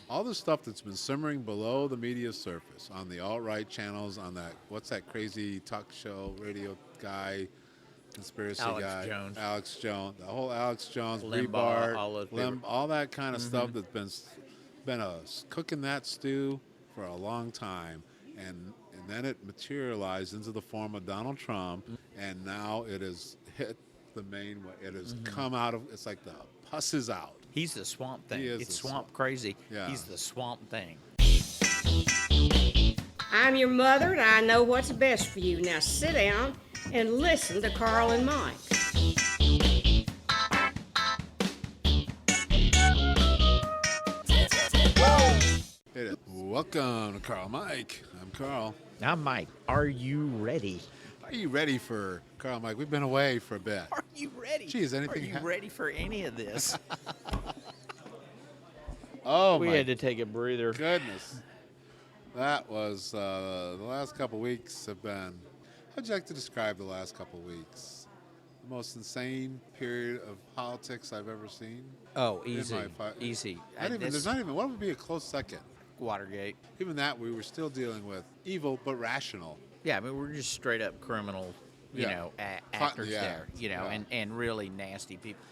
all the stuff that's been simmering below the media surface on the alt-right channels, on that, what's that crazy talk show radio guy, conspiracy Alex guy, Jones, Alex Jones, the whole Alex Jones, Limbaugh, Breitbart, all those people. all that kind of stuff that's been cooking that stew for a long time, and then it materialized into the form of Donald Trump, and now it has hit the main way. It has come out of. It's like the pus is out. He's the swamp thing. He is It's the swamp crazy. Yeah. He's the swamp thing. I'm your mother, and I know what's best for you. Now sit down and listen to Carl and Mike. It is. Welcome to Carl Mike. I'm Carl. Now, Mike, are you ready? Are you ready for Carl Mike? We've been away for a bit. Are you ready? Geez, anything Are you ready for any of this? Oh We my had to take a breather. goodness. That was the last couple weeks have been. How'd you like to describe the last couple weeks? The most insane period of politics I've ever seen. Oh, In easy, my easy. There's not even. What would be a close second? Watergate. Even that, we were still dealing with evil but rational. Yeah, I mean, we're just straight up criminal, Yeah. actors Yeah. there, Yeah. and really nasty people.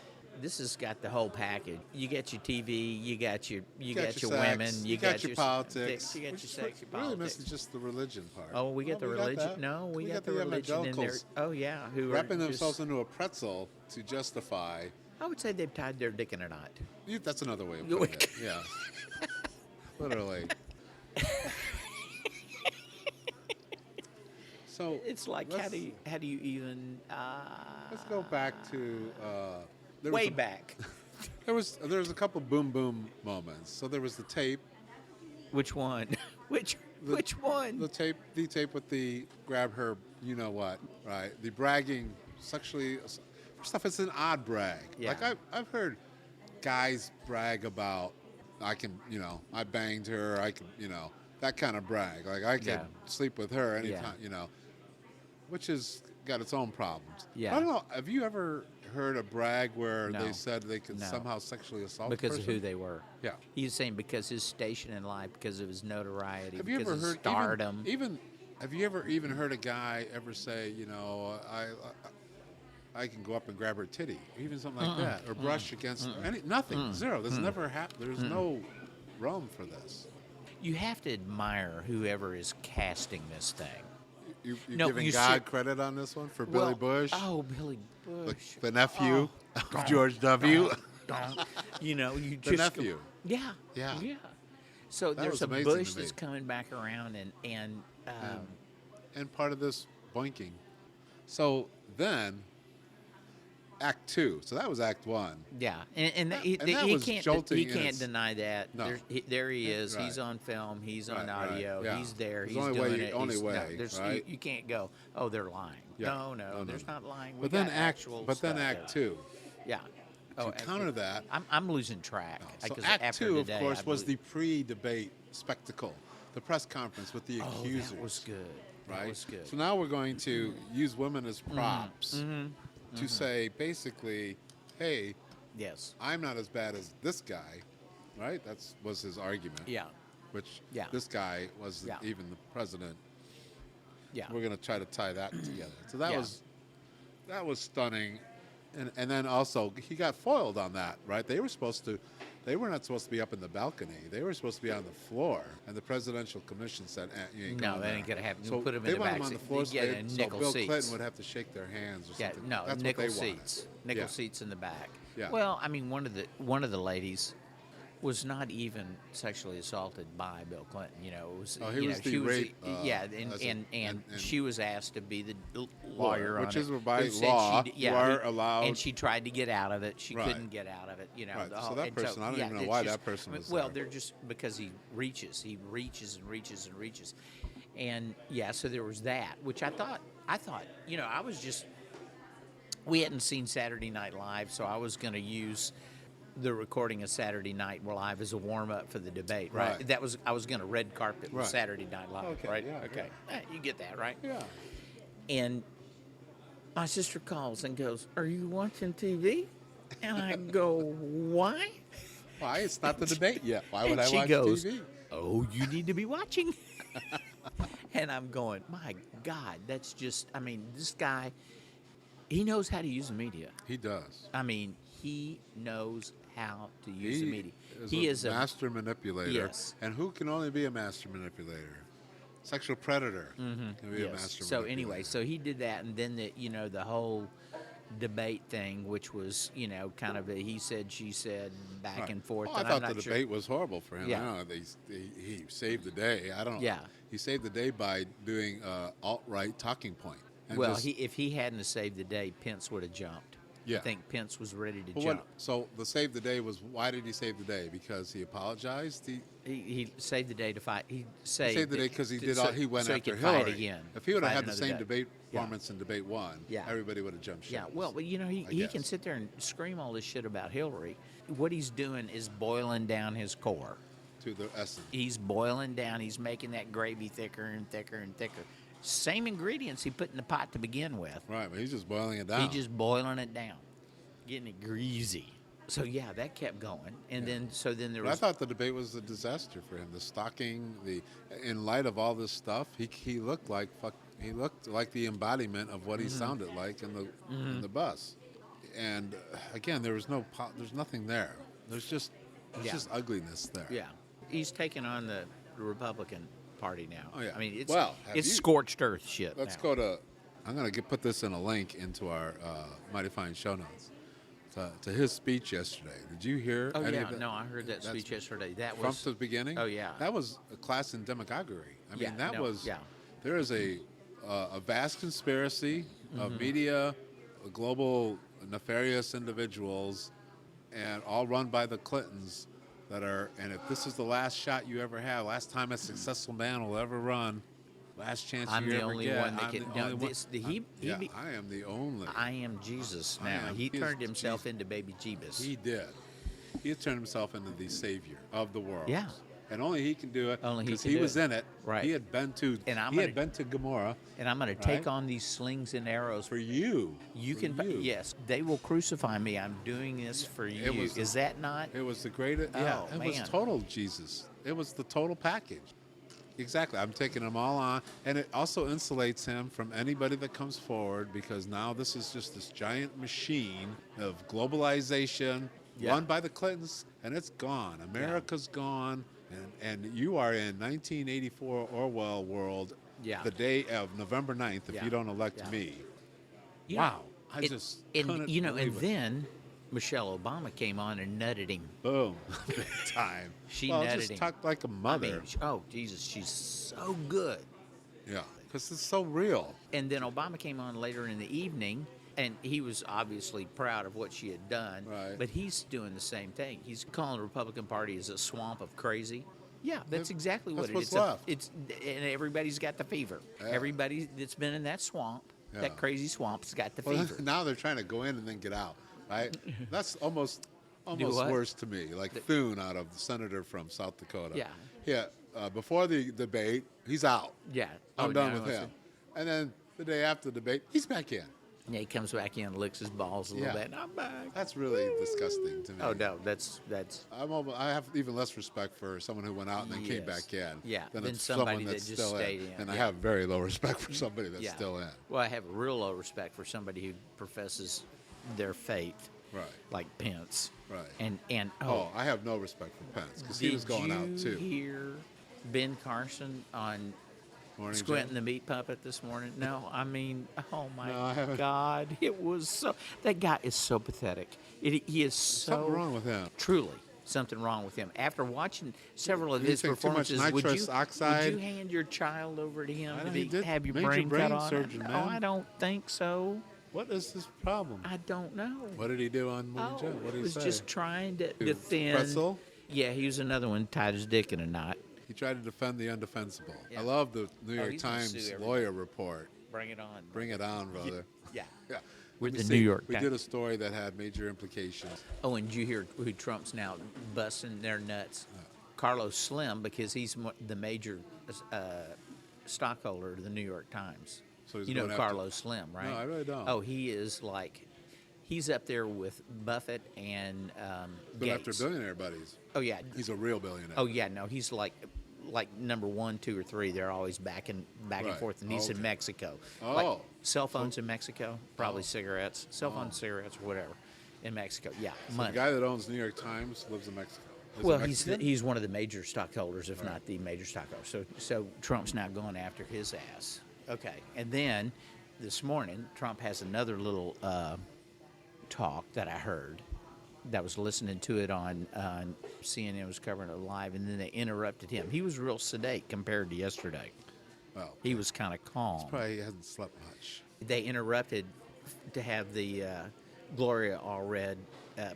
This has got the whole package. You got your TV, you got your sex, women, you got your politics. you got your sex, your Really politics. missing just the religion part. Oh, we got the religion. that. No, we got the the religion in there. evangelicals Oh yeah, who wrapping are themselves just, into a pretzel to justify. I would say they've tied their dick in a knot. That's another way of putting it. Yeah, literally. So It's like how do you even let's go back to there way was a, back? there was a couple boom boom moments. So there was the tape, Which one? Which one? the tape with the grab her, you know what, right? The bragging sexually stuff. It's an odd brag. Yeah. Like I've heard guys brag about I banged her, that kind of brag. Like I could Yeah. sleep with her Yeah. anytime, which has got its own problems. Yeah. I don't know. Have you ever heard a brag where No. they said they could No. somehow sexually assault Because a of person? who they were. Yeah. He's saying because his station in life, because of his notoriety, Have you because ever of heard stardom. even have you ever even heard a guy ever say, I can go up and grab her titty, or even something like that, or brush against nothing, zero. There's never happened. There's no room for this. You have to admire whoever is casting this thing. You're No, giving you God see- credit on this one for Well, Billy Bush, Oh, Billy Bush. the nephew of George W. You The just nephew. Yeah. Yeah. Yeah. So That there's was a amazing Bush to me. that's coming back around, and And part of this boinking. So then, Act 2. So that was Act 1. yeah, and That- he, and that he was can't jolting he in can't its- deny that. No. There he is. Right. He's on film. He's on Right, right, audio. yeah. He's there. There's He's only doing way- it. only He's, no, way, there's, right? you can't go. Oh, they're lying. Yeah. No, No, there's no. not lying. We But then got Act actual but then stuff. Act 2. Yeah. To counter that, I'm losing track. so 'cause Act after 2, of today, course, I was the believe- pre-debate spectacle, the press conference with the Oh, accusers. that was good. Right? That was good. So now we're going to use women as props to say, basically, hey, Yes. I'm not as bad as this guy, right? That was his argument. Yeah. Which Yeah. this guy was Yeah. even the president. Yeah. We're going to try to tie that together. So Yeah. that was stunning, and then also he got foiled on that, right? They were not supposed to be up in the balcony. They were supposed to be on the floor, and the presidential commission said, you ain't No, going that there. ain't gonna happen. So Put 'em in they the want back him on the seat. floor, You get a so nickel Bill seats. Clinton would have to shake their hands or Yeah, something. no, That's nickel what they wanted. seats. Nickel Yeah. seats in the back. Yeah. Well, I mean, one of the ladies was not even sexually assaulted by Bill Clinton. It was. Oh, he was the she rape, yeah, as and a- she was asked to be the lawyer, which on is it, by who said law, she- you are allowed- And she tried to get out of it. She Right. couldn't get out of it. Right, the so whole- that and person, I don't even know it's why that person was Well, there. they're just because he reaches and reaches and reaches, and yeah. So there was that, which I thought, I was just. We hadn't seen Saturday Night Live, so I was going to use the recording of Saturday Night Live as a warm up for the debate, right? Right. I was going to red carpet with Right. Saturday Night Live, Okay, right? yeah, Okay, you get that, right? Yeah. And my sister calls and goes, "Are you watching TV?" And I go, "Why?" Why? It's not the debate yet. Why would And I she watch goes, TV? "Oh, you need to be watching." And I'm going, my God, that's just, I mean, this guy, he knows how to use the media. He does. I mean, he knows how to use the media. He is a master manipulator. Yes. And who can only be a master manipulator? Sexual predator can be a master So manipulator. anyway, so he did that, and then the whole debate thing, which was kind of a he said, she said, back Right. and forth. Oh, I and thought I'm the not sure. debate was horrible for him. Yeah. I don't know. He saved the day. I don't know. Yeah. He saved the day by doing alt-right talking point. And Well, just- if he hadn't have saved the day, Pence would have jumped. Yeah. I think Pence was ready to But jump. so the save the day was, why did he save the day? Because he apologized? He saved the day to fight. He He saved, saved the day because he did so, all, he went so after he could Hillary. fight again. If he would have Fight had the another same day. debate Yeah. performance in debate one, Yeah. everybody would have jumped ship. Yeah, well, but he guess. can sit there and scream all this shit about Hillary. What he's doing is boiling down his core. To the essence. He's boiling down. He's making that gravy thicker and thicker and thicker. Same ingredients he put in the pot to begin with. Right, but he's just boiling it down. He's just boiling it down, getting it greasy. So yeah, that kept going, and then there But I was. thought the debate was a disaster for him. The stalking, in light of all this stuff, he looked like the embodiment of what he sounded like in the bus. And again, there's nothing there. There's just ugliness there. Yeah, he's taking on the Republican Party now. Oh, yeah. I mean, it's Well, have it's you- scorched earth shit. Let's now. go to. I'm going to put this in a link into our Mighty Fine show notes to his speech yesterday. Did you hear? Oh any yeah, of it? no, I heard that That's speech yesterday. That from was the beginning. Oh yeah. That was a class in demagoguery. I mean, Yeah, that no, was. yeah. There is a vast conspiracy of media, global nefarious individuals, and all run by the Clintons. And if this is the last shot you ever have, last time a successful man will ever run, last chance I'm you the ever only get. one that I'm can. the No, only one- this, the, he, yeah, be, I am the only. I am Jesus I now. am. He He is turned himself Jesus. into baby Jeebus. He did. He has turned himself into the savior of the world. Yeah. And only he can do it. Only he because can he do was it. in it. Right. He had been to. And I'm he gonna- had been to Gomorrah and I'm going to take Right. on these slings and arrows. for you. You For can. you. Yes, they will crucify me. I'm doing this for you. was- Is that not? It was the greatest. Yeah. Oh, It man. was total Jesus. It was the total package. Exactly. I'm taking them all on, and it also insulates him from anybody that comes forward because now this is just this giant machine of globalization Yeah. run by the Clintons, and it's gone. America's gone, and you are in 1984 Orwell world. Yeah. The day of November 9th, if Yeah. you don't elect Yeah. me. Yeah. Wow. I It- just and couldn't and believe it. then Michelle Obama came on and nutted him. Boom, big time. She well, nutted just him. talked like a mother. I mean, oh Jesus, she's so good. Yeah, because it's so real. And then Obama came on later in the evening, and he was obviously proud of what she had done. Right. But he's doing the same thing. He's calling the Republican Party as a swamp of crazy. Yeah, that's exactly what That's it what's is. left. It's and everybody's got the fever. Yeah. Everybody that's been in that swamp, Yeah. that crazy swamp's got the Well, fever. now they're trying to go in and then get out, right? That's almost what? worse to me. Like Thune out of the senator from South Dakota. Yeah. Yeah. Before the debate, he's out. Yeah. I'm Oh, done no, with it's- him. And then the day after the debate, he's back in. Yeah, he comes back in, licks his balls a little Yeah. bit. I'm back. That's really disgusting to me. Oh no, that's I have even less respect for someone who went out and then came Yes. back in. Yeah, than than it's somebody someone that that's just still stayed in. in. And I Yeah. have very low respect for somebody that's yeah. still in. Well, I have real low respect for somebody who professes their faith, Right. like Pence. Right. And Oh, I have no respect for Pence because he was going out Did too. you hear Ben Carson on Morning, Squinting Jim? the Meat Puppet this morning? No, I mean, oh my No, I haven't. God, it was so. That guy is so pathetic. He is so Something wrong with him. Truly, something wrong with him. After watching several of You his take too much performances, would nitrous you oxide? hand your child over to him I to know he did have your major brain, brain cut on? surgery, No, man. I don't think so. What is his problem? I don't know. What did he do on Morning Joe? What did He he was say? just trying to Dude, defend. pretzel? Yeah, he was another one tied his dick in a knot. He tried to defend the undefensible. Yeah. I love the New York he's gonna Times sue everybody. lawyer report. Bring it on. Bring it on, brother. Yeah. Yeah. With Let me the see. New York We Times. did a story that had major implications. Oh, and did you hear who Trump's now busting their nuts? Carlos Slim, because he's the major stockholder of the New York Times. So he's You know going after- Carlos Slim, right? No, I really don't. Oh, he is like, He's up there with Buffett and But Gates. after billionaire buddies, Oh yeah. he's a real billionaire. Oh yeah. No, he's like number 1, 2, or 3. They're always back and Right. forth, and he's in Okay. Mexico. Oh. Like cell phones in Mexico, probably Oh. cigarettes, cell phones, cigarettes, or whatever, in Mexico. Yeah, So money. the guy that owns New York Times lives in Mexico. Is he Well, Mexican? he's one of the major stockholders, if Right. not the major stockholder. So Trump's now going after his ass. Okay, and then this morning Trump has another little talk that I heard. That was listening to it on CNN was covering it live, and then they interrupted him. He was real sedate compared to yesterday. Well, He was kind of calm. probably hasn't slept much. They interrupted to have the Gloria Allred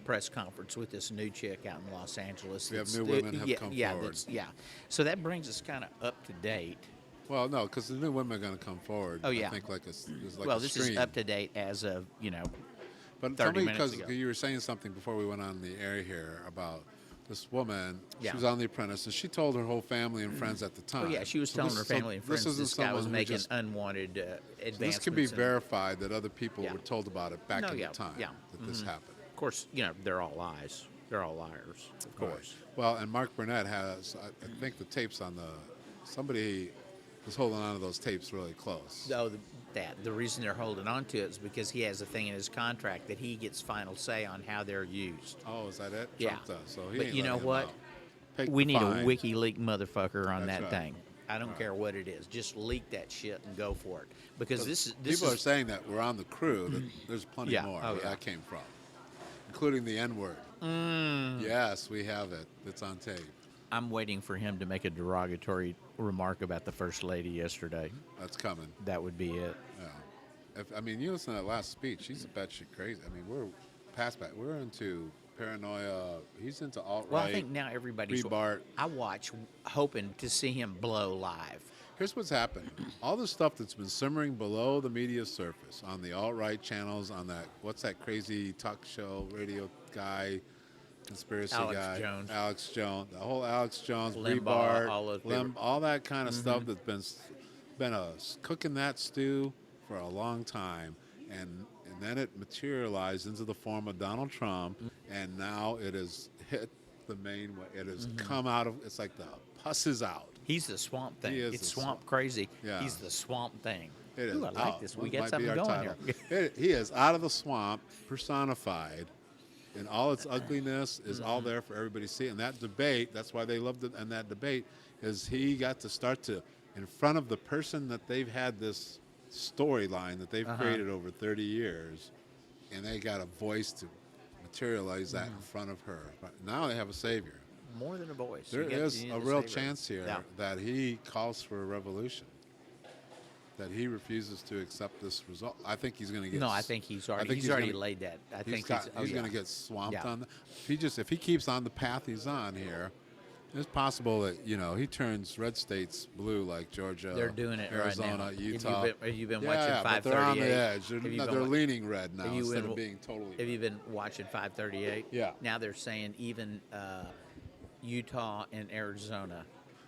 press conference with this new chick out in Los Angeles. We have That's- new women have yeah, come yeah, forward. Yeah, so that brings us kind of up to date. Well, no, because the new women are going to come forward. Oh, yeah. I think there's like Well, a this stream. is up to date as of, But 30 tell me, minutes because ago. you were saying something before we went on the air here about this woman. Yeah. She was on The Apprentice, and she told her whole family and friends at the time. Oh yeah, she was So telling this- her so family and friends isn't this guy was someone who making just- unwanted advancements. This can be and- verified that other people Yeah. were told about it back No, in yeah, the time yeah. that this happened. Of course, they're all lies. They're all liars, of course. Right. Well, and Mark Burnett has, I think, the tapes on somebody was holding on to those tapes really close. Though the reason they're holding on to it is because he has a thing in his contract that he gets final say on how they're used. Oh, is that it? Yeah. Trump does, so he But ain't you know letting him what? out. Take We the need fine. a WikiLeaks motherfucker on That's that right. thing. I don't care what it is. Just leak that shit and go for it. Because this People are is saying that we're on the crew. That there's plenty Yeah. more Oh, where yeah. that came from, including the N word. Yes, we have it. It's on tape. I'm waiting for him to make a derogatory remark about the first lady yesterday. That's coming. That would be it. Yeah. I mean, you listen to that last speech. He's a batshit crazy. I mean, we're past that. We're into paranoia. He's into alt-right. Well, I think now everybody's. Rebart. I watch hoping to see him blow live. Here's what's happened. All the stuff that's been simmering below the media surface on the alt-right channels, on that, what's that crazy talk show radio guy, conspiracy guy? Alex Jones. The whole Alex Jones, Limbaugh, Rebart, all those people. all that kind of stuff that's been cooking that stew for a long time. And then it materialized into the form of Donald Trump, and now it has hit the main way. It has come out of, it's like the pus is out. He's the swamp thing. He is It's the swamp crazy. Yeah. He's the swamp thing. It is Ooh, I like out. this. Well, We it got might be something our going title. here. He is out of the swamp, personified, and all its ugliness is all there for everybody to see. And that debate, that's why they loved it. And that debate is he got to start to, in front of the person that they've had this storyline that they've created over 30 years, and they got a voice to materialize that in front of her. But now they have a savior. More than a voice. There You got- is you need a to real savor it. chance here Yeah. that he calls for a revolution. That he refuses to accept this result. I think he's going to get. No, I think he's already. think He's already gonna- laid that. I He's think he's yeah. going to get swamped Yeah. on. If he keeps on the path he's on here, it's possible that he turns red states blue like Georgia. They're doing it Arizona, right now. Utah. Have you been yeah, watching yeah, but 538? they're on the edge. Have you They're, been they're wa- leaning red now have you instead been of wa- being totally. Have you been watching 538? Yeah. Now they're saying even Utah and Arizona.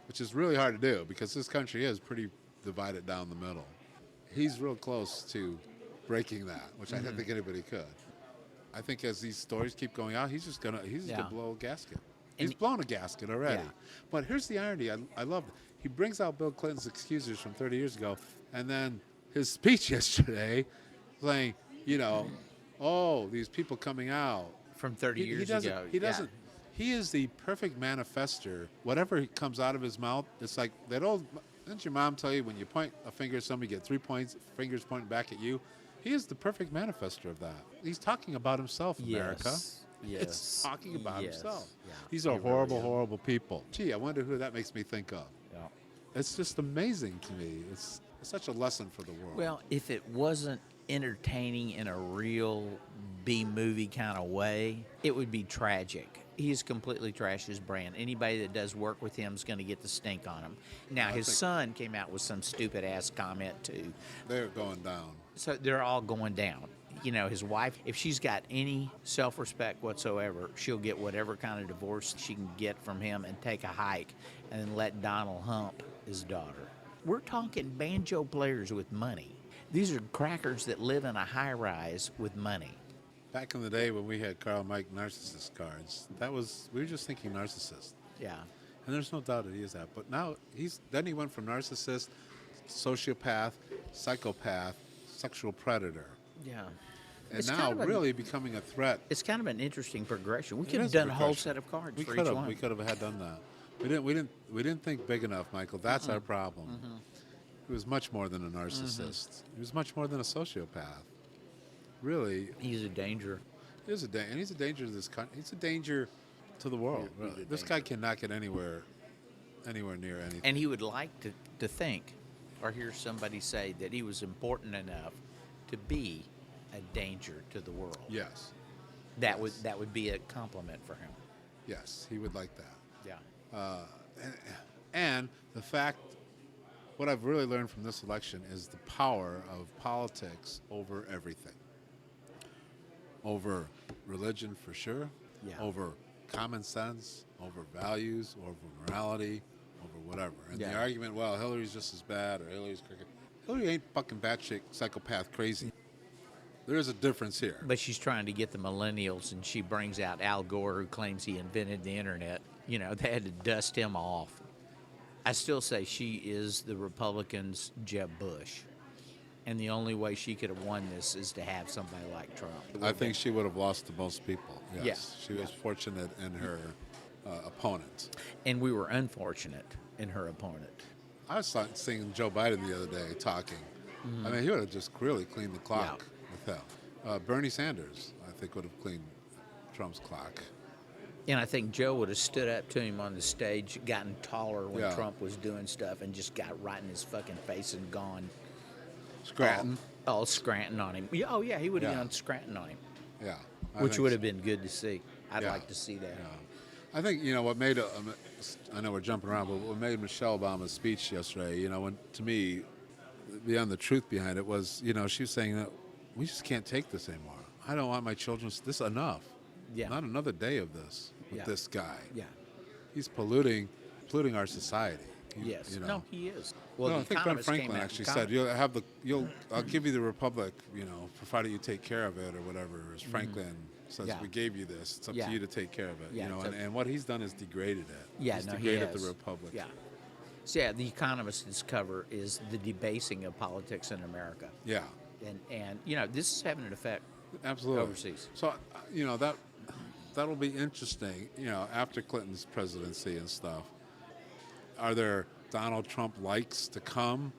Which is really hard to do because this country is pretty divided down the middle. He's real close to breaking that, which I don't think anybody could. I think as these stories keep going out, he's just gonna blow a gasket. He's And- blown a gasket already. Yeah. But here's the irony. I love it. He brings out Bill Clinton's excuses from 30 years ago, and then his speech yesterday saying, these people coming out. From 30 years doesn't, ago. He Yeah. doesn't. He is the perfect manifester. Whatever comes out of his mouth, it's like that old. Didn't your mom tell you when you point a finger at somebody, you get 3 points, fingers pointing back at you? He is the perfect manifester of that. He's talking about himself, America. Yes. It's talking about Yes. himself. Yeah. These He are really horrible, is. horrible people. Gee, I wonder who that makes me think of. Yeah. It's just amazing to me. It's such a lesson for the world. Well, if it wasn't entertaining in a real B-movie kind of way, it would be tragic. He's completely trashed his brand. Anybody that does work with him is going to get the stink on him. Now, his son came out with some stupid-ass comment, too. they're going down. So they're all going down. His wife, if she's got any self-respect whatsoever, she'll get whatever kind of divorce she can get from him and take a hike and then let Donald hump his daughter. We're talking banjo players with money. These are crackers that live in a high-rise with money. Back in the day when we had Karl Mike narcissist cards, we were just thinking narcissist. Yeah. And there's no doubt that he is that. But now then he went from narcissist, sociopath, psychopath, sexual predator. Yeah. And It's now kind of really becoming a threat. It's kind of an interesting progression. We It could have is a done a whole progression. set of cards We for could each have. one. We could have had done that. We didn't think big enough, Michael. That's our problem. He was much more than a narcissist. He was much more than a sociopath. Really, He's a danger. he's a danger to this country. He's a danger to the world. He's a Really. This guy cannot get anywhere near anything. And he would like to think or hear somebody say that he was important enough to be a danger to the world. Yes, That would be a compliment for him. yes, he would like that. Yeah. And the fact, what I've really learned from this election is the power of politics over everything. Over religion, for sure. Yeah. Over common sense, over values, over morality, over whatever. And the Yeah. argument, well, Hillary's just as bad or Hillary's crooked. Hillary ain't fucking batshit psychopath crazy. There is a difference here. But she's trying to get the millennials, and she brings out Al Gore, who claims he invented the internet. You know, they had to dust him off. I still say she is the Republicans' Jeb Bush. And the only way she could have won this is to have somebody like Trump. I think she would have lost to most people. Yes. Yeah. She was fortunate in her opponent. And we were unfortunate in her opponent. I was seeing Joe Biden the other day talking. I mean, he would have just really cleaned the clock with him. Bernie Sanders, I think, would have cleaned Trump's clock. And I think Joe would have stood up to him on the stage, gotten taller when Yeah. Trump was doing stuff, and just got right in his fucking face and gone Scranton. all Scranton on him. Yeah, oh, yeah, he would have Yeah. gone Scranton on him, Yeah. which would have been good to see. I'd Yeah. like to see that. Yeah. I think, what made, I know we're jumping around, but what made Michelle Obama's speech yesterday, when, to me, beyond the truth behind it was, she was saying that we just can't take this anymore. I don't want my children, this enough. Yeah. Not another day of this with Yeah. this guy. Yeah. He's polluting our society. Yes. You know. No, he is. Well, No, the I think Ben economists came Franklin out actually and said, I'll give you the republic, provided you take care of it or whatever. As Franklin says, Yeah. we gave you this. It's up Yeah. to you to take care of it. Yeah, And what he's done is degraded it. Yeah, he's no, he degraded has. the republic. Yeah. So, yeah, the economist's cover is the debasing of politics in America. Yeah, And this is having an effect absolutely. overseas. So, that'll be interesting, after Clinton's presidency and stuff. Are there Donald Trump likes to come?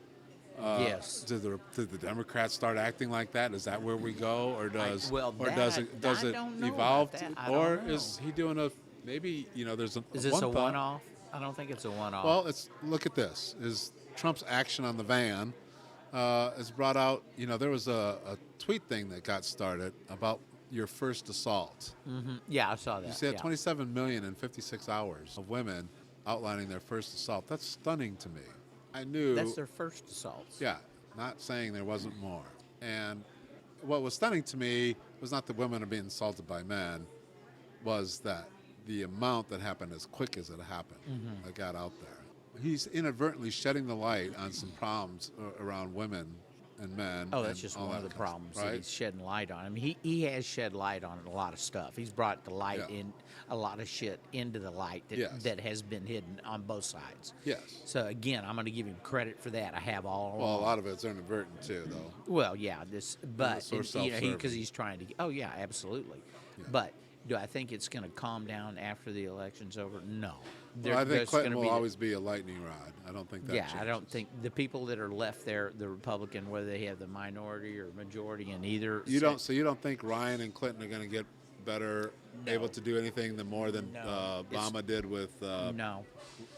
Yes. Do the Democrats start acting like that? Is that where we go, or does I it don't know evolve? about that. I Or don't know. is he doing maybe there's a Is this one a thought- one-off? I don't think it's a one-off. Well, look at this. Is Trump's action on the van has brought out? There was a tweet thing that got started about your first assault. yeah, I saw that. You see, yeah. 27 million in 56 hours of women outlining their first assault. That's stunning to me. I knew. That's their first assaults. Yeah, not saying there wasn't more. And what was stunning to me was not that women are being assaulted by men, was that the amount that happened as quick as it happened that got out there. He's inadvertently shedding the light on some problems around women and men. Oh, that's and just all one of that the kind problems stuff, that right? he's shedding light on. I mean, he has shed light on a lot of stuff. He's brought the light Yeah. in a lot of shit into the light that, Yes. that has been hidden on both sides. Yes. So again, I'm going to give him credit for that. I have all Well, a along. lot of it's inadvertent too, though. Well, yeah, but sort of because self-serving. he's trying to. Oh yeah, absolutely. Yeah. But do I think it's going to calm down after the election's over? No. Well, I think there's Clinton gonna will be the- always be a lightning rod. I don't think that. Yeah, I don't changes. think the people that are left there, the Republican, whether they have the minority or majority in either. You don't. So you don't think Ryan and Clinton are going to get better, No. able to do anything more than No. Obama did with? No.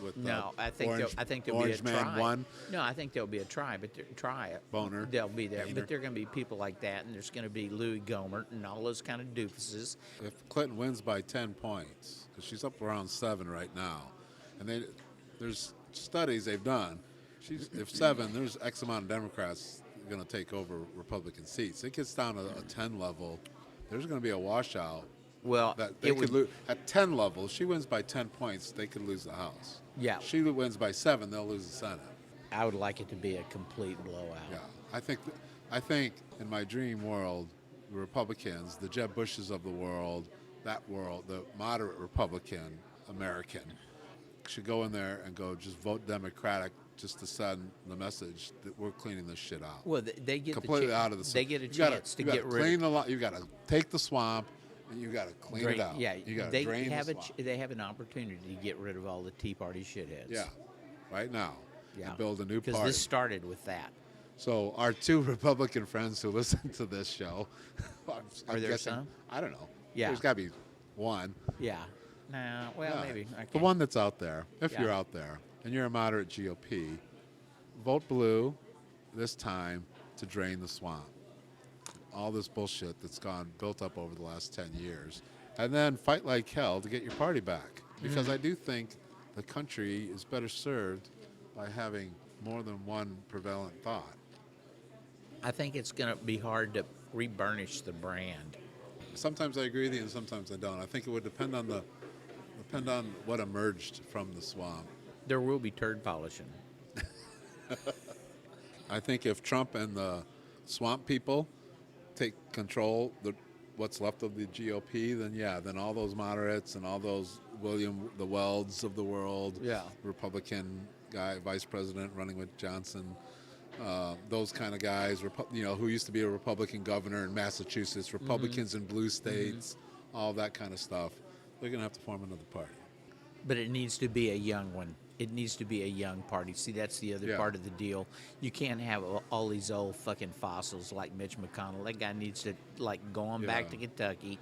With No, I think Orange, I think there'll be a Orange Man try. won. No, I think there'll be a try, but try it. Boner. They'll be there, Boehner. but there are going to be people like that, and there's going to be Louis Gohmert and all those kind of doofuses. If Clinton wins by 10 points, because she's up around 7 right now, and there's studies they've done. If 7, there's X amount of Democrats going to take over Republican seats. It gets down to a 10 level. There's going to be a washout. Well, That they it could would. lose at 10 levels. She wins by 10 points, they could lose the House. Yeah. She wins by 7, they'll lose the Senate. I would like it to be a complete blowout. Yeah, I think in my dream world, the Republicans, the Jeb Bushes of the world, the moderate Republican American, should go in there and go just vote Democratic just to send the message that we're cleaning this shit out. Well, they get Completely the out of the. they get a you gotta- chance to you gotta get rid clean of. You got to take the swamp and you got to clean Drain, it out. yeah, you got to they drain have the a swamp. they have an opportunity to get rid of all the Tea Party shitheads. Yeah, right now. Yeah. And build a new Because party. this started with that. So our two Republican friends who listen to this show, I'm Are there guessing- some? I don't know. Yeah. There's got to be one. Yeah. No. Well, Yeah. maybe. Okay. The one that's out there, if Yeah. you're out there, and you're a moderate GOP, vote blue this time to drain the swamp. All this bullshit that's built up over the last 10 years. And then fight like hell to get your party back. Because I do think the country is better served by having more than one prevalent thought. I think it's going to be hard to reburnish the brand. Sometimes I agree with you and sometimes I don't. I think it would depend on what emerged from the swamp. There will be turd polishing. I think if Trump and the swamp people take control, what's left of the GOP, then all those moderates and all those the Welds of the world, Yeah. Republican guy, vice president running with Johnson, those kind of guys, who used to be a Republican governor in Massachusetts, Republicans in blue states, all that kind of stuff. They're going to have to form another party. But it needs to be a young one. It needs to be a young party. See, that's the other Yeah. part of the deal. You can't have all these old fucking fossils like Mitch McConnell. That guy needs to, go on back Yeah. to Kentucky,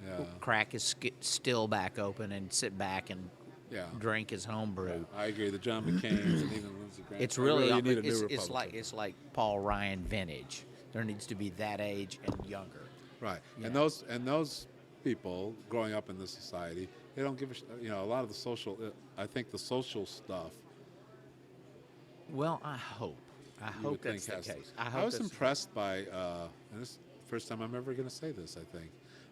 Yeah. crack his still back open, and sit back and Yeah. drink his homebrew. I agree. The John McCain's and even Lindsey Graham. It's really, you need a new it's Republican. like Paul Ryan vintage. There needs to be that age and younger. Right. Yeah. And those people growing up in this society, they don't give a lot of the social. I think the social stuff. Well, I hope you that's would think the has- case. I was impressed by, and this is the first time I'm ever going to say this. I think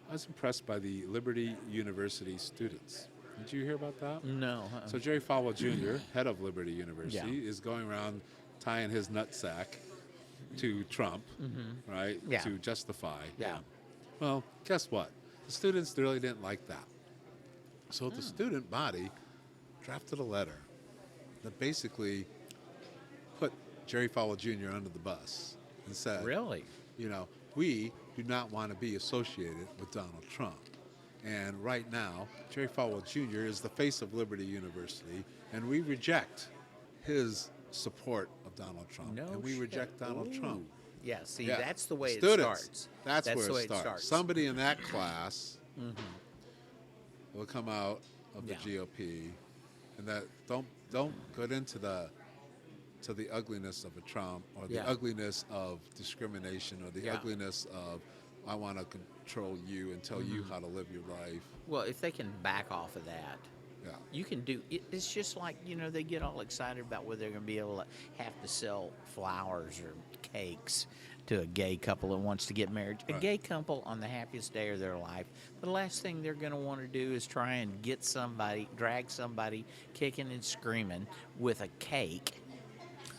I was impressed by the Liberty University students. Did you hear about that? No. So Jerry Falwell Jr., head of Liberty University, Yeah. is going around tying his nutsack to Trump, right? Yeah. To justify. Yeah. him. Well, guess what? The students really didn't like that. So the student body drafted a letter that basically put Jerry Falwell Jr. under the bus and said, Really? we do not want to be associated with Donald Trump. And right now, Jerry Falwell Jr. is the face of Liberty University, and we reject his support of Donald Trump. No and we shit. reject Donald Ooh. Trump. Yeah, see, Yeah. that's the way Students, it starts. That's the where way it starts. Somebody in that class will come out of the Yeah. GOP, and that don't get into the ugliness of a Trump or the Yeah. ugliness of discrimination or the Yeah. ugliness of I want to control you and tell you how to live your life. Well, if they can back off of that, Yeah. you can do it. It's just like, they get all excited about whether they're going to be able to have to sell flowers or cakes to a gay couple that wants to get married. A Right. gay couple on the happiest day of their life, the last thing they're going to want to do is try and drag somebody kicking and screaming with a cake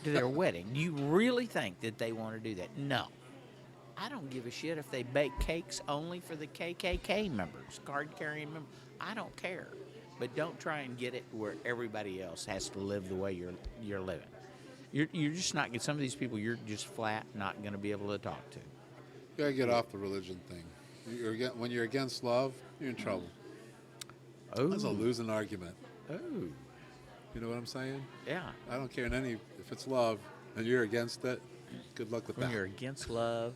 to their wedding. Do you really think that they want to do that? No. I don't give a shit if they bake cakes only for the KKK members, card-carrying members. I don't care. But don't try and get it where everybody else has to live the way you're living. You're just not, some of these people you're just flat not going to be able to talk to. You gotta get off the religion thing. When you're against love, you're in trouble. Oh. That's a losing argument. Oh. You know what I'm saying? Yeah. I don't care if it's love and you're against it. Good luck with When that. you're against love.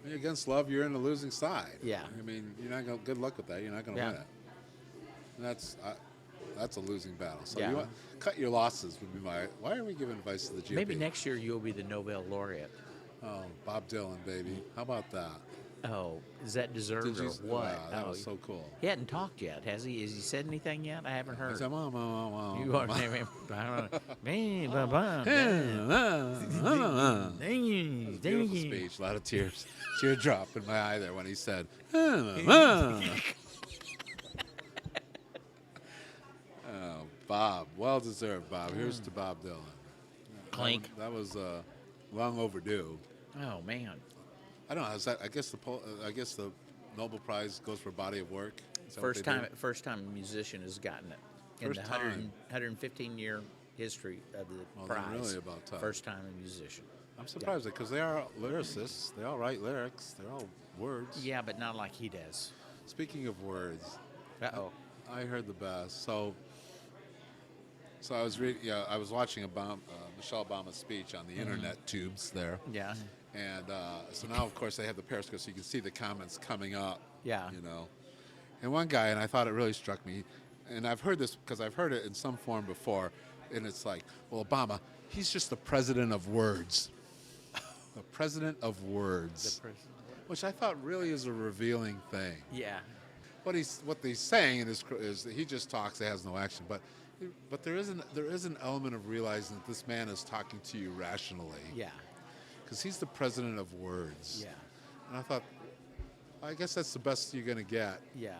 When you're against love, you're in the losing side. Yeah. I mean, you're not going. Good luck with that. You're not going to Yeah. win it. And that's a losing battle. So Yeah. you want cut your losses. Would be my. Why are we giving advice to the GOP? Maybe next year you'll be the Nobel laureate. Oh, Bob Dylan, baby. How about that? Oh, is that deserved or what? Wow, that Oh, was so cool. He hadn't talked yet, has he? Has he said anything yet? I haven't I heard. said, mom. You are Beautiful speech. A lot of tears. Teardrop in my eye there when he said, Bob. Well deserved, Bob. Here's to Bob Dylan. Clink. That was long overdue. Oh man. I don't know. Is that? I guess the Nobel Prize goes for body of work. Is that what they do? First time a musician has gotten it in First the time. 115-year history of the Well, then prize. really about time. First time a musician. I'm surprised because they are lyricists. They all write lyrics. They're all words. Yeah, but not like he does. Speaking of words, Uh-oh. I heard the best. So I was reading. Yeah, I was watching Michelle Obama's speech on the internet tubes there. Yeah. And so now, of course, they have the Periscope, so you can see the comments coming up. Yeah. You know, and one guy, and I thought it really struck me, and I've heard this because I've heard it in some form before, and it's like, well, Obama, he's just the president of words. The president of words. Which I thought really is a revealing thing. Yeah. What he's saying is that he just talks, it has no action. But there is an element of realizing that this man is talking to you rationally. Yeah. Because he's the president of words. Yeah. And I thought, I guess that's the best you're going to get Yeah.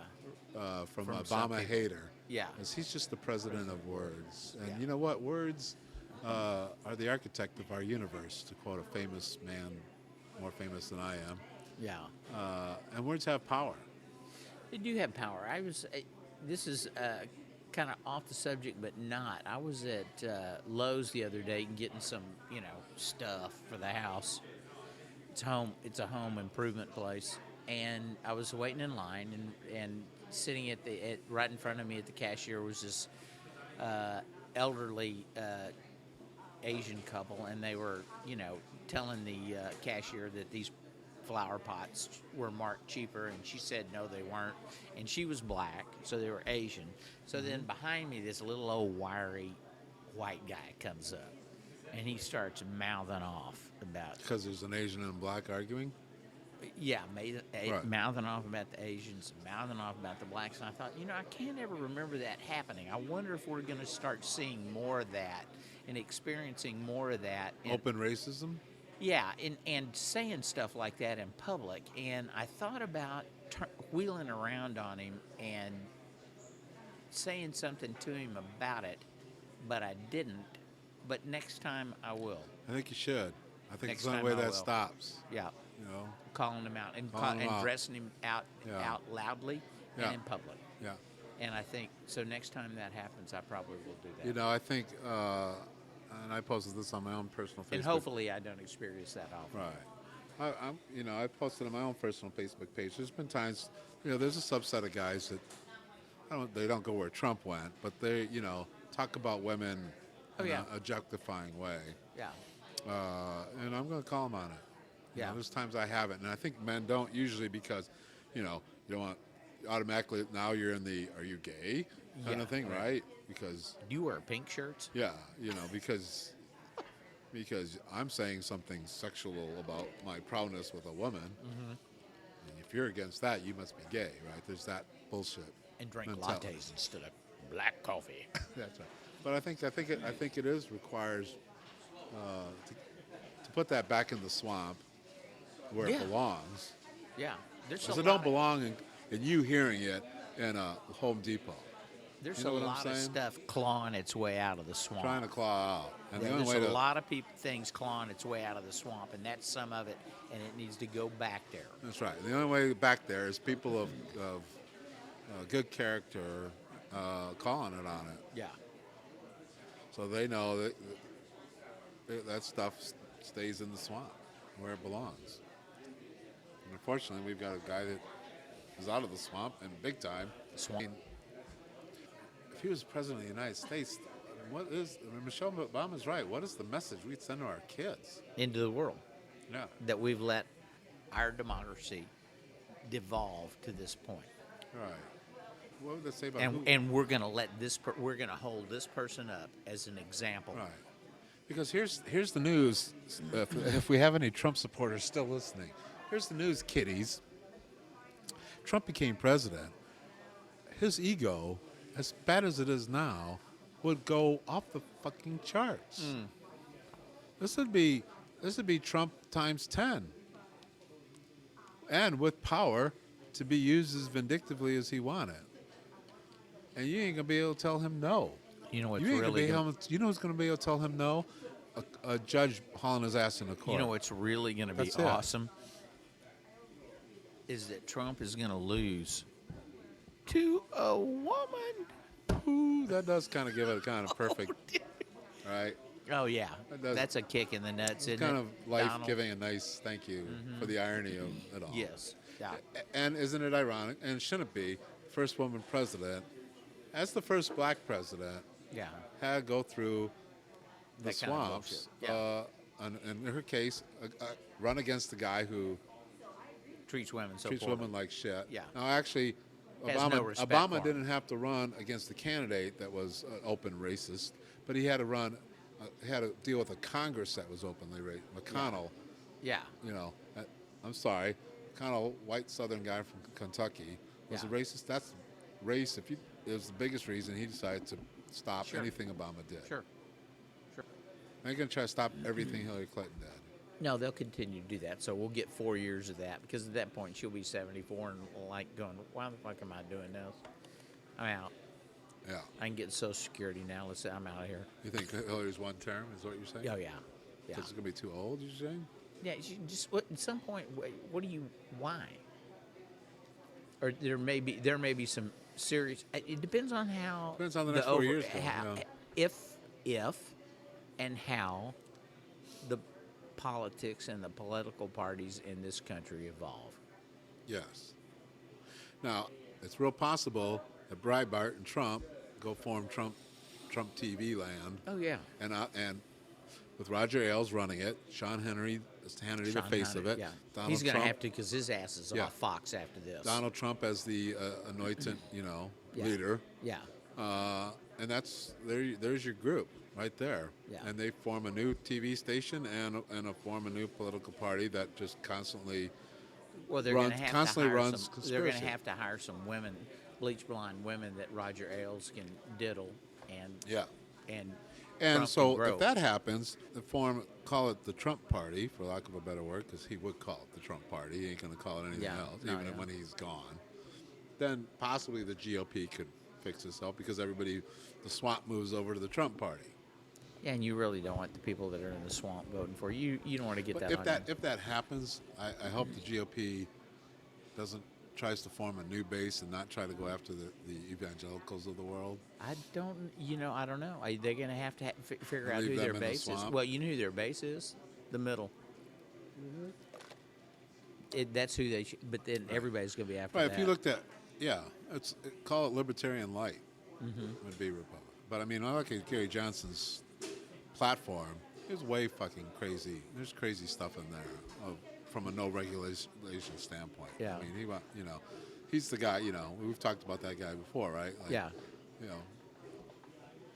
from From some Obama people. hater. Yeah. Because he's just the president of words. And Yeah. you know what? Words are the architect of our universe, to quote a famous man, more famous than I am. Yeah. And words have power. They do have power. This is kind of off the subject, but not. I was at Lowe's the other day getting some, stuff for the house. It's a home improvement place, and I was waiting in line, and sitting right in front of me at the cashier was this elderly Asian couple, and they were, telling the cashier that these flower pots were marked cheaper, and she said no, they weren't, and she was black, so they were Asian. So then behind me, this little old wiry white guy comes up, and he starts mouthing off about Because there's an Asian and a black arguing. Right. Mouthing off about the Asians, mouthing off about the blacks, and I thought, I can't ever remember that happening. I wonder if we're going to start seeing more of that and experiencing more of that. Open racism. Yeah, and saying stuff like that in public. And I thought about wheeling around on him and saying something to him about it, but I didn't. But next time I will. I think you should. I think Next it's the only time way I that will. stops. Yeah, Calling him out and Calling him out. dressing him out loudly Yeah. and in public. Yeah. And I think so. Next time that happens, I probably will do that. I think, and I posted this on my own personal Facebook. And hopefully, I don't experience that often. Right. I posted on my own personal Facebook page. There's been times, there's a subset of guys that they don't go where Trump went, but they, talk about women in an objectifying way. Yeah. And I'm going to call them on it. Yeah. There's times I haven't, and I think men don't usually because, you don't want automatically now you're in the are you gay kind of thing, right? Because You wear pink shirts? because I'm saying something sexual about my proudness with a woman. Mm-hmm. And if you're against that, you must be gay, right? There's that bullshit. And drink mentality. lattes instead of black coffee. That's right. But I think it requires to put that back in the swamp where it belongs. Yeah. There's Because it don't belong in you hearing it in a Home Depot. There's You know a what I'm lot of saying? stuff clawing its way out of the swamp. Trying to claw out. And the only There's way a to lot of things clawing its way out of the swamp, and that's some of it, and it needs to go back there. That's right. The only way back there is people of good character calling it on it. Yeah. So they know that stuff stays in the swamp where it belongs. And unfortunately, we've got a guy that is out of the swamp and big time. Swamp. I mean, if he was president of the United States, Michelle Obama's right. What is the message we'd send to our kids? Into the world. Yeah. That we've let our democracy devolve to this point. Right. What would they say about who? And we're going to we're going to hold this person up as an example. Right. Because here's the news. If we have any Trump supporters still listening, here's the news, kiddies. Trump became president. His ego, as bad as it is now, would go off the fucking charts. This would be Trump times 10, and with power to be used as vindictively as he wanted. And you ain't gonna be able to tell him no. You know what's You ain't gonna really be gonna, able, you know who's going to be able to tell him no? A judge hauling his ass in the court. you know what's really going to be That's it. awesome is that Trump is going to lose to a woman. Ooh, that does kind of give it a kind of perfect, right? Oh yeah, That does. that's a kick in the nuts, isn't Kind it? of life Donald? giving a nice thank you for the irony of it all. Yes. Yeah. And isn't it ironic, and shouldn't it be, first woman president, as the first black president, Yeah. had to go through the That kind of swamps. bullshit. Yeah. And in her case, run against the guy who Treats women so treats poorly. women like shit. Yeah. Now, actually, Has Obama, no respect Obama for him. didn't have to run against the candidate that was open racist, but he had to run, had to deal with a Congress that was openly racist. McConnell, Yeah. you know, I'm sorry, McConnell, white Southern guy from Kentucky, was a Yeah. racist. That's race. It was the biggest reason he decided to stop Sure. anything Obama did. Sure. Sure. They're going to try to stop everything Hillary Clinton did. No, they'll continue to do that. So we'll get 4 years of that because at that point she'll be 74 and like going, why the fuck am I doing this? I'm out. Yeah. I can get Social Security now. Let's say I'm out of here. You think Hillary's one term is what you're saying? Oh yeah. Yeah. Because it's going to be too old, you're saying? Yeah. She just at some point, what do you? Why? Or there may be some serious. It depends on how. Depends on the next 4 years, though, How, yeah. if, and how, the politics and the political parties in this country evolve. Yes. Now, it's real possible that Breitbart and Trump go form Trump TV land. Oh yeah. And with Roger Ailes running it, Sean Hannity, the Sean face Hannity, of it. Yeah. Donald He's going to Trump, have to because his ass is Yeah. off Fox after this. Donald Trump as the anointed, Yeah. leader. Yeah. And that's there's your group right there. Yeah. And they form a new TV station and form a new political party that just constantly Well, they're runs- going to have constantly to hire runs some. They're going to conspiracy. have to hire some women, bleach blonde women that Roger Ailes can diddle and yeah. and And Trump so can grow. if that happens, call it the Trump Party, for lack of a better word, because he would call it the Trump Party. He ain't going to call it anything Yeah, else, no, even yeah. when he's gone. Then possibly the GOP could fix itself because the swamp moves over to the Trump Party. Yeah, and you really don't want the people that are in the swamp voting for you. You don't want to get But that. if that happens, I hope the GOP tries to form a new base and not try to go after the evangelicals of the world. I don't. I don't know. They're going to have figure out Leave who them their in the base is. swamp? Well, you know who their base is? The middle. That's who they should. But then everybody's going to be after Right, that. if you looked at, call it libertarian light, would be Republican. But I mean, I look at Gary Johnson's platform, it's way fucking crazy. There's crazy stuff in there from a no regulation standpoint. Yeah. I mean, he's the guy, we've talked about that guy before, right? Like, Yeah.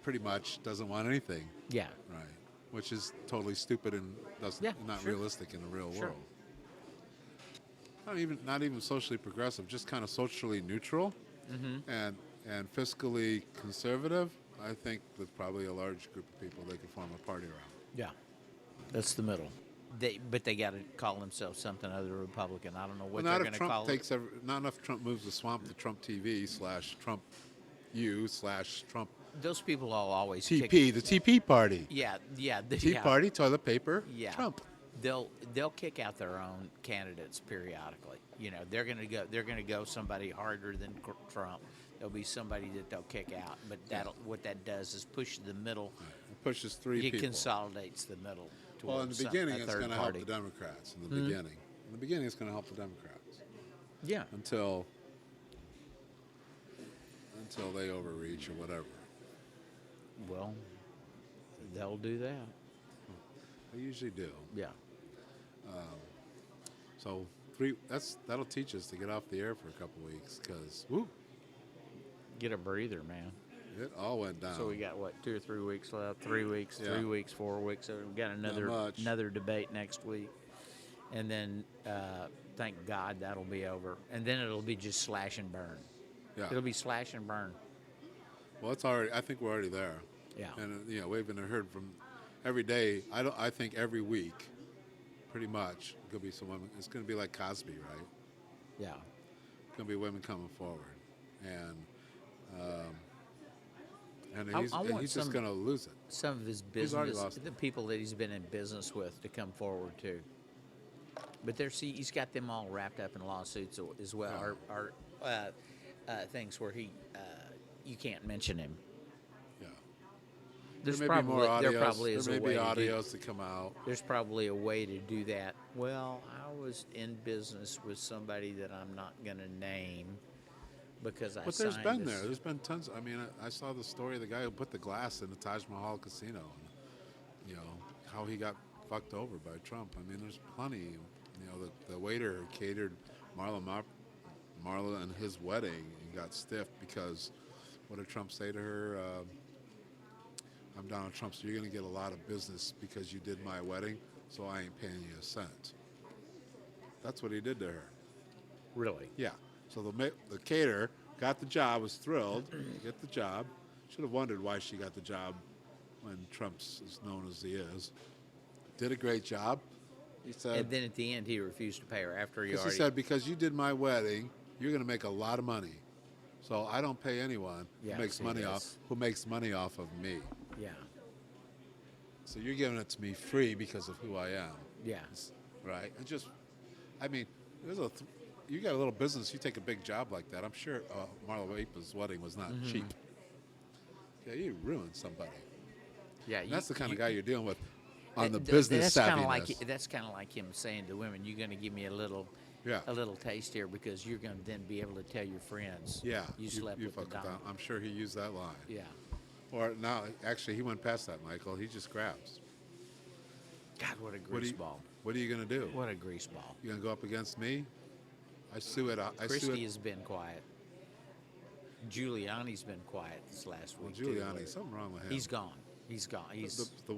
Pretty much doesn't want anything, Yeah. right? Which is totally stupid and not sure. realistic in the real Sure. world. Not even socially progressive, just kind of socially neutral and fiscally conservative. I think with probably a large group of people, they could form a party around. Yeah. That's the middle. But they got to call themselves something other than Republican. I don't know what Well, they're going to call it. not enough Trump moves the swamp to Trump TV /Trump U/Trump Those people will always TP, kick. the TP party. Yeah. Tea Party, toilet paper, Yeah. Trump. They'll kick out their own candidates periodically. They're gonna go somebody harder than Trump. There'll be somebody that they'll kick out, but what that does is push the middle. It pushes three It people. consolidates the middle. Well, in the towards beginning, a it's third going to help party. the Democrats. In the beginning, it's going to help the Democrats Yeah. until they overreach or whatever. Well, they'll do that. They usually do. Yeah. So that'll teach us to get off the air for a couple weeks because Get a breather, man. it all went down. So we got 2 or 3 weeks left. 3 weeks, Yeah. 3 weeks, 4 weeks. So we've got much. another debate next week, and then thank God that'll be over. And then it'll be just slash and burn. Yeah. It'll be slash and burn. Well, it's already. I think we're already there. Yeah. And we've been heard from every day. I think every week, pretty much, could be some women. It's going to be like Cosby, right? Yeah. It's going to be women coming forward, and I want he's just some- going to lose it. Some of his He's already business, lost it. the people that he's been in business with, to come forward too. But he's got them all wrapped up in lawsuits as well, or things where you can't mention him. Yeah. There's there may be more audios. there probably is there a may way be to do. audios that come out. There's probably a way to do that. Well, I was in business with somebody that I'm not going to name because I But there's signed been this. there. There's been tons. I mean, I saw the story of the guy who put the glass in the Taj Mahal casino, and you know how he got fucked over by Trump. I mean, there's plenty. You know, the waiter catered Marla and his wedding and got stiffed because what did Trump say to her? I'm Donald Trump, so you're going to get a lot of business because you did my wedding, so I ain't paying you a cent. That's what he did to her. Really? Yeah. So the caterer got the job, was thrilled to get the job. Should have wondered why she got the job when Trump's as known as he is. Did a great job. He said, And then at the end, he refused to pay her after he he already. said, because you did my wedding, you're going to make a lot of money. So I don't pay anyone Yeah, who makes see, money that's- who makes money off of me. Yeah. So you're giving it to me free because of who I am. Yeah. Right? And just, I mean, you got a little business, you take a big job like that. I'm sure Marla Wapa's wedding was not cheap. Yeah, you ruined somebody. Yeah. And that's the kind of guy you're dealing with on the Th- business that's savviness. That's kind of like him saying to women, "You're going to give me a little Yeah. taste here because you're going to then be able to tell your friends, Yeah, you slept with the fucked Donald." up. I'm sure he used that line. Yeah. Or now, actually, he went past that, Michael. He just grabs. God, what a What grease ball! What are you going to do? What a grease ball! You going to go up against me? I sue it. Christie has been quiet. Giuliani's been quiet this last Well, week. too, Giuliani, but something wrong with him. He's gone. He's gone. He's the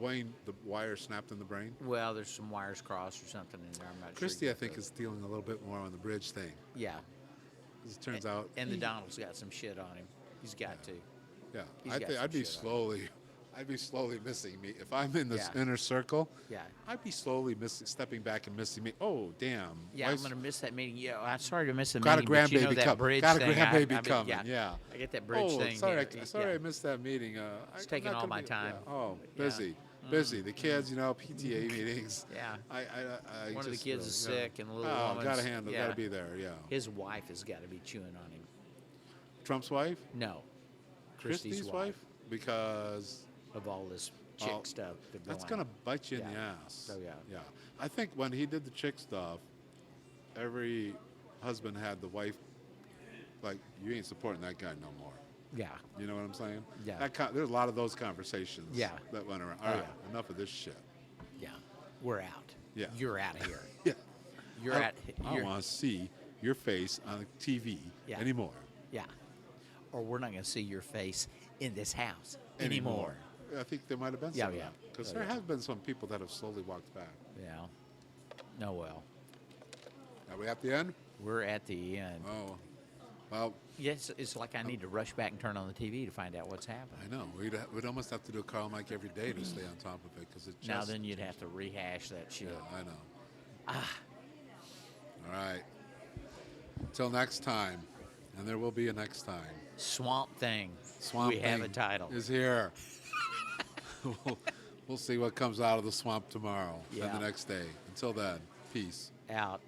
wire snapped in the brain. well. There's some wires crossed or something in there. I'm not Christie, sure. I think, is dealing a little bit more on the bridge thing. Yeah. As it turns out, And the Donald's got some shit on him. He's got to. yeah, he's got some I'd be shit on him. I'd be slowly missing me if I'm in this Yeah. inner circle. Yeah. I'd be slowly stepping back and missing me. Oh, damn! Yeah, I'm gonna miss that meeting. Yeah, I'm sorry to miss the Got a meeting. But you know grandbaby that coming. bridge Got a thing. grandbaby coming. Yeah. Yeah. I get that bridge Oh, thing. sorry, yeah, sorry, yeah. I missed that meeting. It's I'm taking not all gonna my be- time. yeah. Oh, Yeah. busy. The kids, PTA meetings. Yeah. I One of the just, kids is yeah. sick, and the little Oh, woman's gotta handle. yeah. Gotta be there. Yeah. His wife has got to be chewing on him. Trump's wife, No, Christie's wife, because of all this chick Oh, stuff. that's going gonna bite you in the Yeah. ass. Oh, yeah. Yeah. I think when he did the chick stuff, every husband had the wife like, you ain't supporting that guy no more. Yeah. You know what I'm saying? Yeah. There's a lot of those conversations. Yeah. That went around. Oh, All right, yeah. enough of this shit. Yeah. We're out. Yeah. You're out of here. Yeah. You're I at. don't You're, want to see your face on TV Yeah. anymore. yeah. Or we're not going to see your face in this house anymore. I think there might have been Yeah, some yeah. Because Oh, there yeah. have been some people that have slowly walked back. Yeah. No, well, Are we at the end? we're at the end. Oh. Well, Yes, it's like I need to rush back and turn on the TV to find out what's happening. I know. We'd almost have to do a Carl Mike every day to stay on top of it because it just. Now then, you'd have to rehash that shit. Yeah, I know. All right. Until next time, and there will be a next time. Swamp Thing. Swamp We have a Thing title. is here. we'll see what comes out of the swamp tomorrow Yeah. and the next day. Until then, peace. Out.